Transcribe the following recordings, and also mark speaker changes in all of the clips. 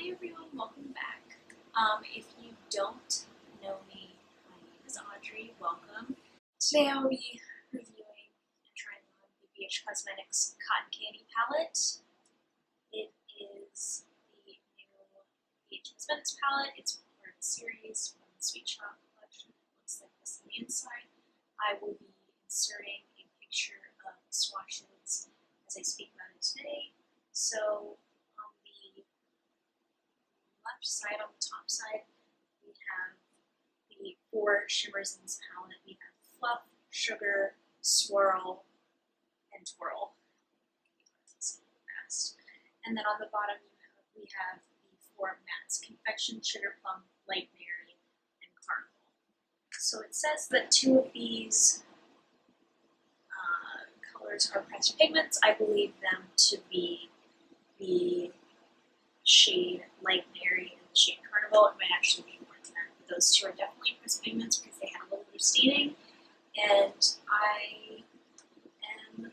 Speaker 1: Hi everyone, welcome back. If you don't know me, my name is Audrey, welcome. Today I will be reviewing and trying on the BH Cosmetics Cotton Candy palette. It is the new BH Cosmetics palette. It's part of the series from the Sweet Shop collection. It looks like this on the inside. I will be inserting a picture of the swatches as I speak about it today. So on the left side, on the top side, we have the 4 shimmers in this palette. We have Fluff, Sugar, Swirl, and Twirl. And then on the bottom we have the 4 mattes: Confection, Sugar Plum, Light Berry, and Carnival. So it says that 2 of these colors are pressed pigments. I believe them to be the shade Light Berry and the shade Carnival. It might actually be more than that, but those 2 are definitely pressed pigments because they had a little bit of staining. And I am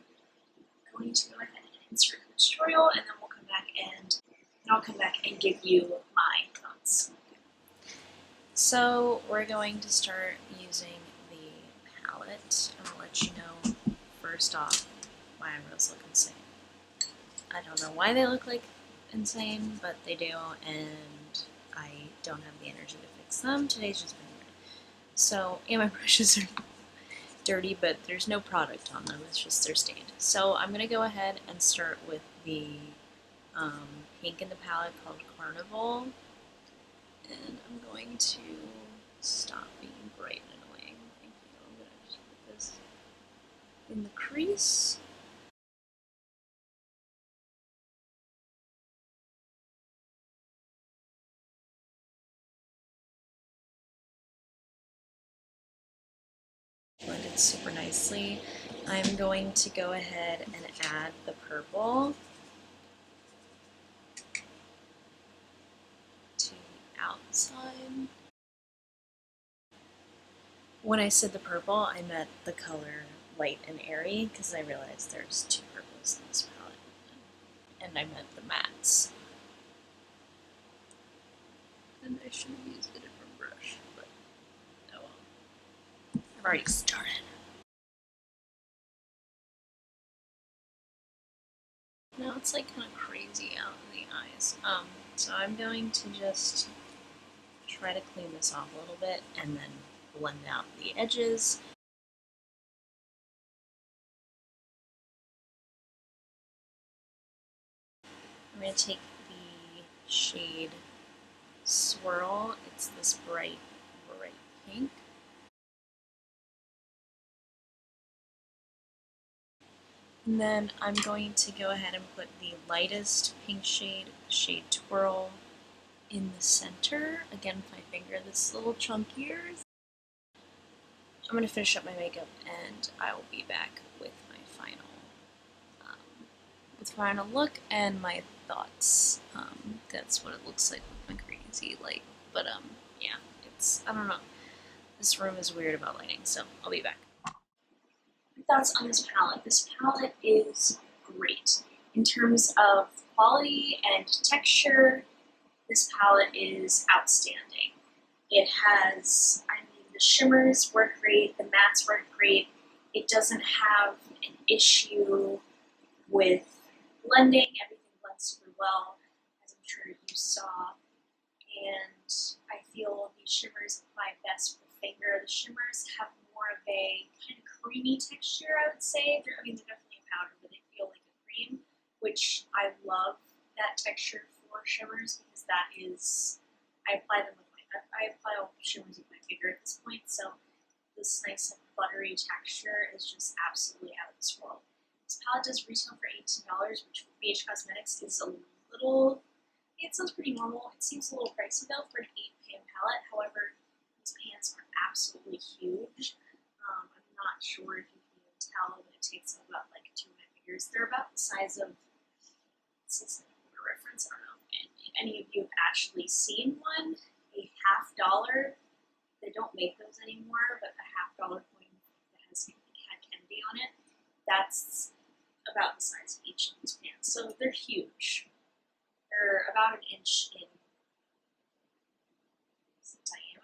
Speaker 1: going to go ahead and insert the tutorial, and then we'll come back and I'll come back and give you my thoughts. So we're going to start using the palette. I'm gonna let you know first off my eyebrows look insane. I don't know why they look like insane, but they do, and I don't have the energy to fix them. Today's just been weird. So, and my brushes are dirty, but there's no product on them, it's just they're stained. So I'm going to go ahead and start with the pink in the palette called Carnival, and I'm going to stop being bright and annoying. Thank you. I'm going to just put this in the crease. Blended super nicely. I'm going to go ahead and add the purple to the outside. When I said the purple, I meant the color Light and Airy, because I realized there's 2 purples in this palette. And I meant the mattes. And I should have used a different brush, but oh well. I've already started. Now it's like kind of crazy out in the eyes. So I'm going to just try to clean this off a little bit and then blend out the edges. I'm going to take the shade Swirl. It's this bright pink. And then I'm going to go ahead and put the lightest pink shade, shade Twirl, in the center. Again with my finger, this little chunkier. I'm going to finish up my makeup and I will be back with my final look and my thoughts. That's what it looks like with my crazy light. But yeah, I don't know. This room is weird about lighting, so I'll be back. Thoughts on this palette. This palette is great. In terms of quality and texture, this palette is outstanding. It has, the shimmers work great, the mattes work great. It doesn't have an issue with blending. Everything blends super well, as I'm sure you saw. And I feel these shimmers apply best with the finger. The shimmers have more of a kind of creamy texture, I would say. They're definitely a powder, but they feel like a cream, which I love that texture for shimmers because that is, I apply all shimmers with my finger at this point, so this nice buttery texture is just absolutely out of this world. This palette does retail for $18, which for BH Cosmetics is a little, it sounds pretty normal. It seems a little pricey though for an 8-pan palette. However, these pans are absolutely huge. I'm not sure if you can even tell, but it takes up about like 2 of my fingers. They're about the size of, this is like a reference, I don't know if any of you have actually seen one, a $50. They don't make those anymore, but a $50 coin that has Cat Kennedy on it, that's about the size of each of these pans. So they're huge. They're about 1 inch in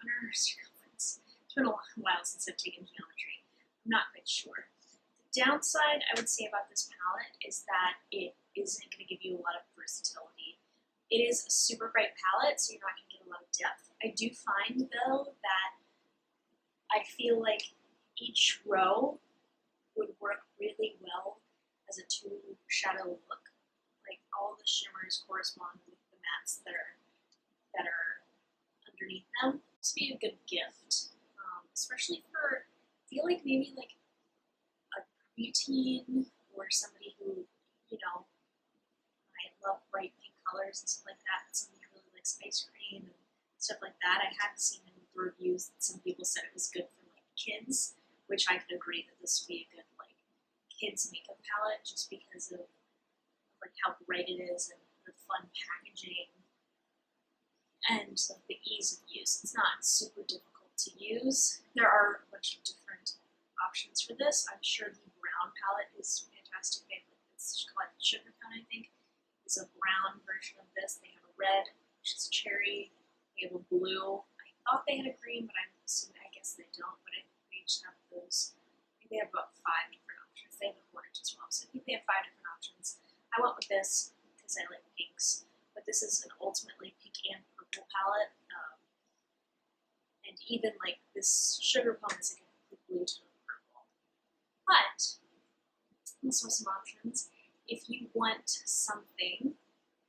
Speaker 1: diameter or circumference. It's been a while since I've taken geometry. I'm not quite sure. The downside I would say about this palette is that it isn't going to give you a lot of versatility. It is a super bright palette, so you're not going to get a lot of depth. I do find, though, that I feel like each row would work really well as a two shadow look. Like all the shimmers correspond with the mattes that are underneath them. This would be a good gift, especially for, I feel like maybe like a preteen or somebody who, you know, I love bright pink colors and stuff like that, but somebody who really likes ice cream and stuff like that. I had seen in the reviews that some people said it was good for like kids, which I could agree that this would be a good like kids makeup palette just because of like how bright it is and the fun packaging and like the ease of use. It's not super difficult to use. There are a bunch of different options for this. I'm sure the brown palette is fantastic. They have like this called Sugar Cone, I think, is a brown version of this. They have a red, which is cherry. They have a blue. I thought they had a green, but I'm assuming, I guess they don't, but I think they each have those. I think they have about 5 different options. They have an orange as well, so I think they have 5 different options. I went with this because I like pinks, but this is an ultimately pink and purple palette, and even like this Sugar Plum is like a complete blue tone purple. But also some options if you want something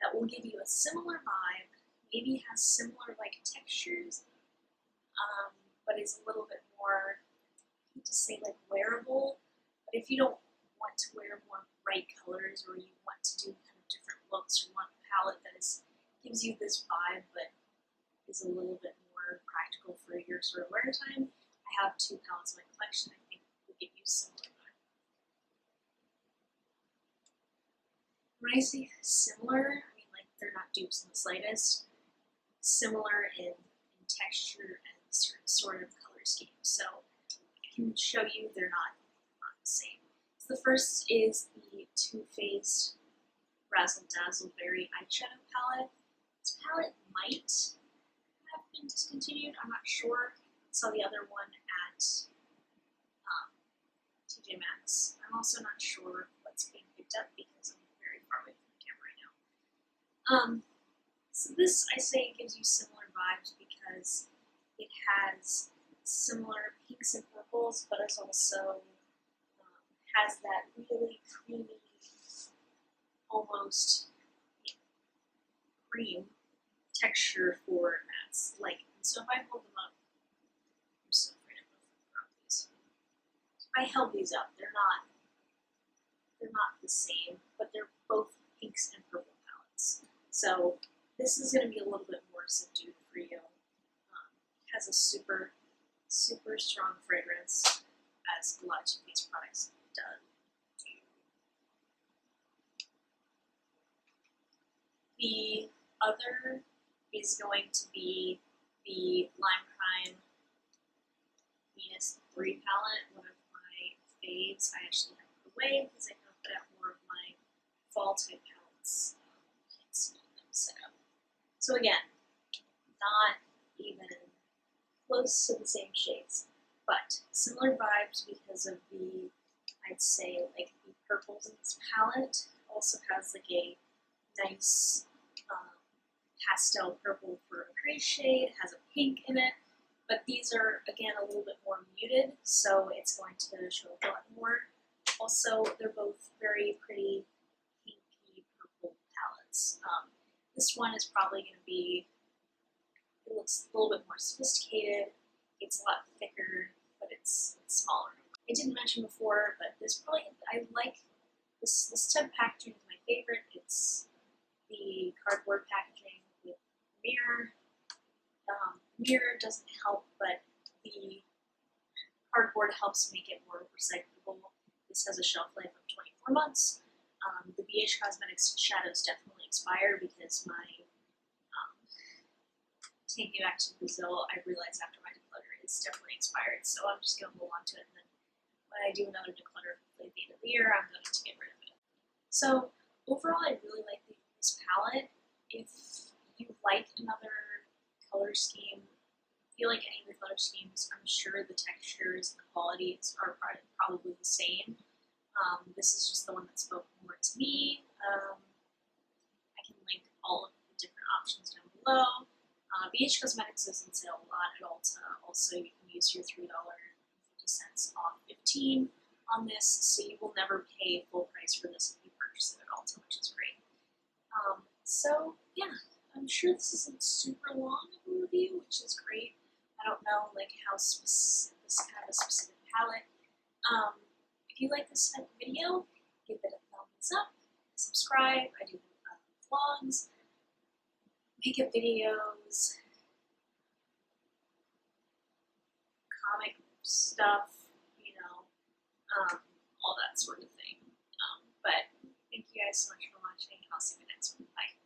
Speaker 1: that will give you a similar vibe, maybe has similar like textures, but is a little bit more, I hate to say like wearable, but if you don't want to wear more bright colors or you want to do kind of different looks or want a palette that gives you this vibe but is a little bit more practical for your sort of wear time, I have 2 palettes in my collection I think will give you similar vibe. When I say similar, I mean like they're not dupes in the slightest. Similar in texture and sort of color scheme. So I can show you they're not the same. So the first is the Too Faced Razzle Dazzle Berry Eyeshadow Palette. This palette might have been discontinued, I'm not sure. I saw the other one at TJ Maxx. I'm also not sure what's being picked up because I'm very far away from the camera right now. So this, I say, gives you similar vibes because it has similar pinks and purples, but it also has that really creamy, almost cream texture for mattes. Like, so if I hold them up, I'm so afraid I'm going to drop these. If I held these up, they're not the same, but they're both pinks and purple palettes. So this is going to be a little bit more subdued for you. It has a super, super strong fragrance, as a lot of these products do. The other is going to be the Lime Crime Venus 3 palette, one of my faves. I actually have it away because I can put out more of my fall type palettes. You can't see them set up. So again, not even close to the same shades, but similar vibes because of the, I'd say, like the purples in this palette. Also has like a nice pastel purple for a gray shade, has a pink in it, but these are, again, a little bit more muted, so it's going to show a lot more. Also, they're both very pretty pinky purple palettes. This one is probably going to be, it looks a little bit more sophisticated, it's a lot thicker, but it's smaller. I didn't mention before, but this probably, I like, this type of packaging is my favorite. It's the cardboard packaging with mirror. Mirror doesn't help, but the cardboard helps make it more recyclable. This has a shelf life of 24 months. The BH Cosmetics shadows definitely expire because my taking it back to Brazil, I realized after my declutter is definitely expired, so I'm just going to hold on to it, and then when I do another declutter at the end of the year, I'm going to get rid of it. So overall, I really like this palette. If you like another color scheme,
Speaker 2: you like any of the color schemes, I'm sure the textures and the qualities are probably the same. This is just the one that spoke more to me. I can link all of the different options down below. BH Cosmetics is on sale a lot at Ulta. Also, you can use your $3.50 off 15 on this, so you will never pay full price for this if you purchase it at Ulta, which is great. So yeah, I'm sure this isn't super long of a review, which is great. I don't know like how this kind of a specific palette. If you like this type of video, give it a thumbs up, subscribe. I do vlogs, makeup videos, comic stuff, you know, all that sort of thing. But thank you guys so much for watching, and I'll see you in the next one. Bye.